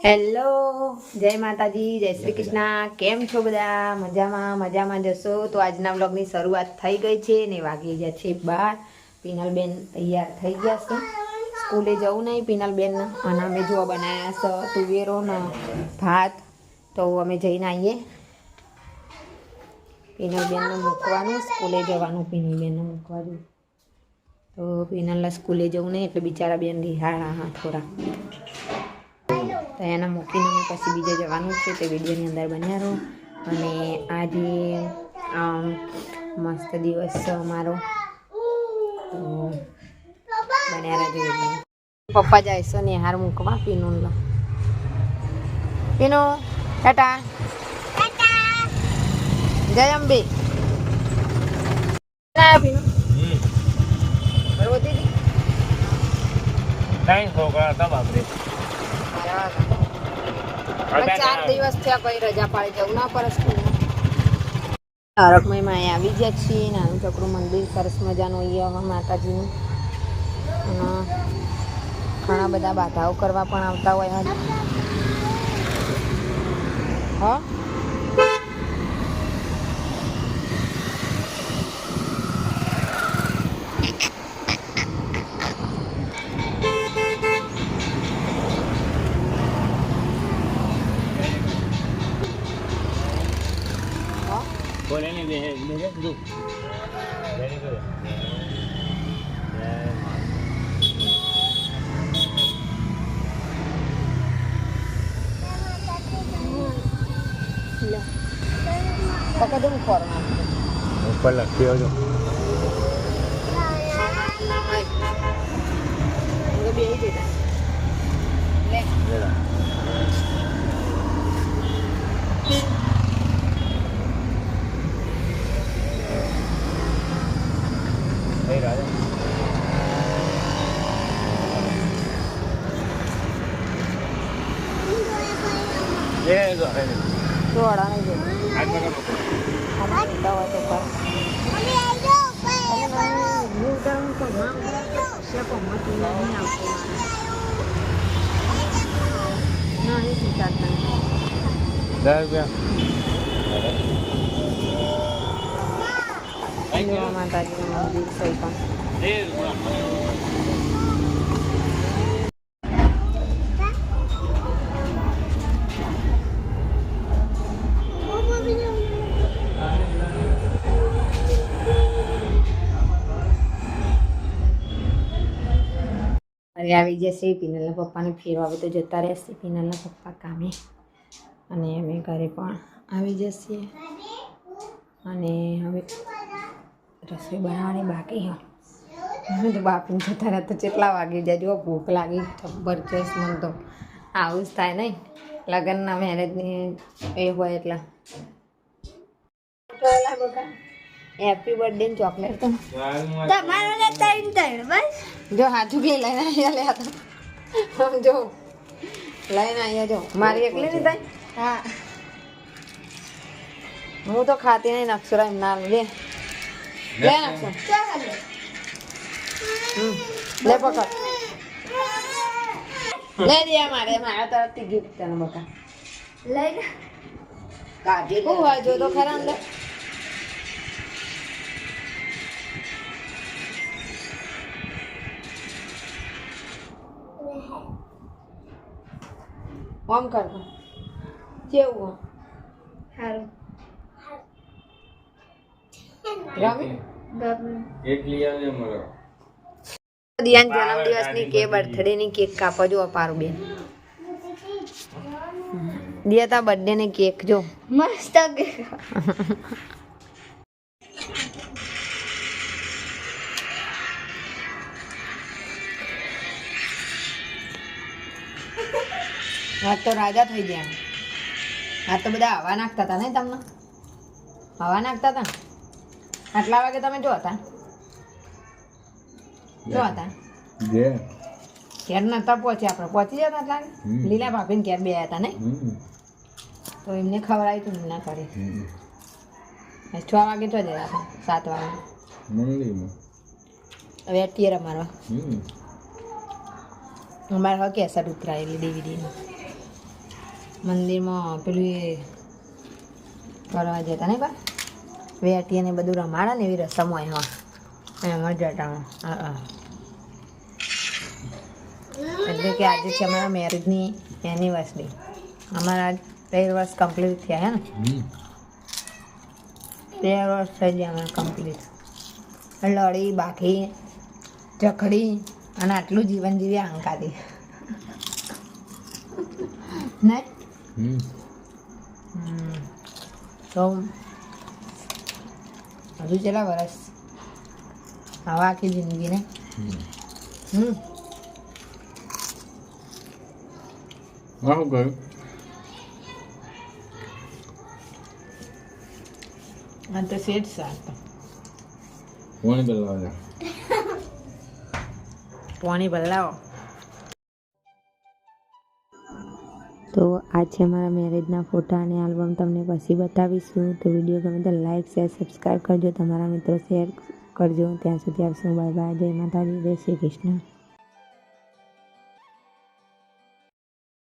Hello, જય માતાજી, જય શ્રી કૃષ્ણ. કેમ છો બધા? મજામાં જશો તો આજના વ્લોગની શરૂઆત થઈ ગઈ છે ને વાગી ગયા છે 12. પીનલબેન તૈયાર થઈ ગયા છે, સ્કૂલે જવું નહીં પીનલબેન. અને અમે જો બનાવ્યા છે તુવેરો ને ભાત. તો અમે જઈને આવીએ. પીનલબેનને મૂકવાનું, સ્કૂલે જવાનું. પીનલબેનને મૂકવા જવું તો પીનલના સ્કૂલે જવું નહીં એટલે બિચારા બેન રિહાણા થોડા. તો એને મૂકીને અમે પછી બીજે જવાનું છે તે વિડીયોની અંદર બન્યા રહો. અને આજે મસ્ત દિવસ છે અમારો, તો બન્યા રહેજો. પપ્પા જાય છે ને હાર મૂકવા પીનું. પીનો ટાટા, જય અંબે. પીનું રોતી ત્રણ છોકરા હતા બાપરે. 4 દિવસ થયા કઈ રજા પાડી જવું ના પર સ્કૂલમાં. તારકમયમાં અહીં આવી ગયા છીએ. નાનું છોકરું મંદિર સરસ મજાનું અહીંયા માતાજીનું. અને ઘણા બધા બાધાઓ કરવા પણ આવતા હોય. હા, બોલે ને બે દુ વેરી ગુડ. પકડ હું ફોરમાં ઉપર લખી આવજો. બે દીધા લે. Hey, Raja. Yeah, go ahead. થોડા નહીં જોઈએ. आज मैं करूँ. દવા તો કર. ₹10. માતાજીનું મંદિર સહી પણ આવી જશે. પીનલના પપ્પાને ફેરવા આવે તો જતા રહેશે પીનલના પપ્પા કામે. અને અમે ઘરે પણ આવી જશે. અને હવે રસોઈ બનાવવાની બાકી હોય. અમે તો બાપીને જતા રહ્યા તો કેટલા વાગી જાય. જો ભૂખ લાગી જબરજસ્ત. મને તો આવું જ થાય નહીં લગ્નના મેરેજની એ હોય એટલે. હેપી બર્થડે ની ચોકલેટ તો જો હાથુકલી લઈને આવ્યા. લે તો જો લઈને આવ્યા. જો મારી એકલી નહીં થાય. હા, હું તો ખાતી નહીં. નક્ષરા એમ ના લે લે નક્ષરા લે પકડ લે દે. મારા તરફથી ગિફ્ટ તને બકા લઈ કાઢી. હું હોય જો તો ખરા અંદર. ઓમ કર કેવું સારું एक लिया ने मरो. દિયાન જન્મદિવસની કે બર્થડેની કેક કાપો જો અપારું બેન. દિયા તા બર્થડેની કેક જો મસ્ત કેક. હા તો રાજા થઈ ગયા. હા તો બધા હવા નાખતા હતા ને તમને? હવા નાખતા હતા. આટલા વાગે તમે જો હતા ઘેર નતા પહોંચ્યા. આપણે પહોંચી જતા એટલા લીલા ભાભીને ઘેર બે હતા ને, તો એમને ખબર તું ના કરે. 6 વાગે તો જયા હતા. 7 વાગે હવે અત્યારે અમારા અમારે હવે કેસર ઉતરાયેલી દેવી દેવી મંદિરમાં પેલું એ કરવા જતા નહીં બા વેટી ને બધું રમાડે ને એવી રસમ હોય એમાં જતા એટલે કે આજે છે અમારા મેરેજની એનિવર્સરી અમારા 13 વર્ષ કમ્પ્લીટ થયા હે ને 13 વર્ષ થઈ ગયા અમારે કમ્પ્લીટ લડી બાકી ચખડી અને આટલું જીવન જીવી અંકાથી નહીં તો હજુ કેટલા વર્ષ આવા આખી જિંદગીને શું કહ્યું આ તો સેટ સાત કોણ બોલાવે પાણી બદલાવો તો આ છે મારા મેરેજના ફોટા અને આલ્બમ તમને પછી બતાવીશું તો વિડીયો ગમે તો લાઈક શેર સબસ્ક્રાઈબ કરજો તમારા મિત્રો શેર કરજો ત્યાં સુધી આવશું બાય બાય જય માતાજી જય શ્રી કૃષ્ણ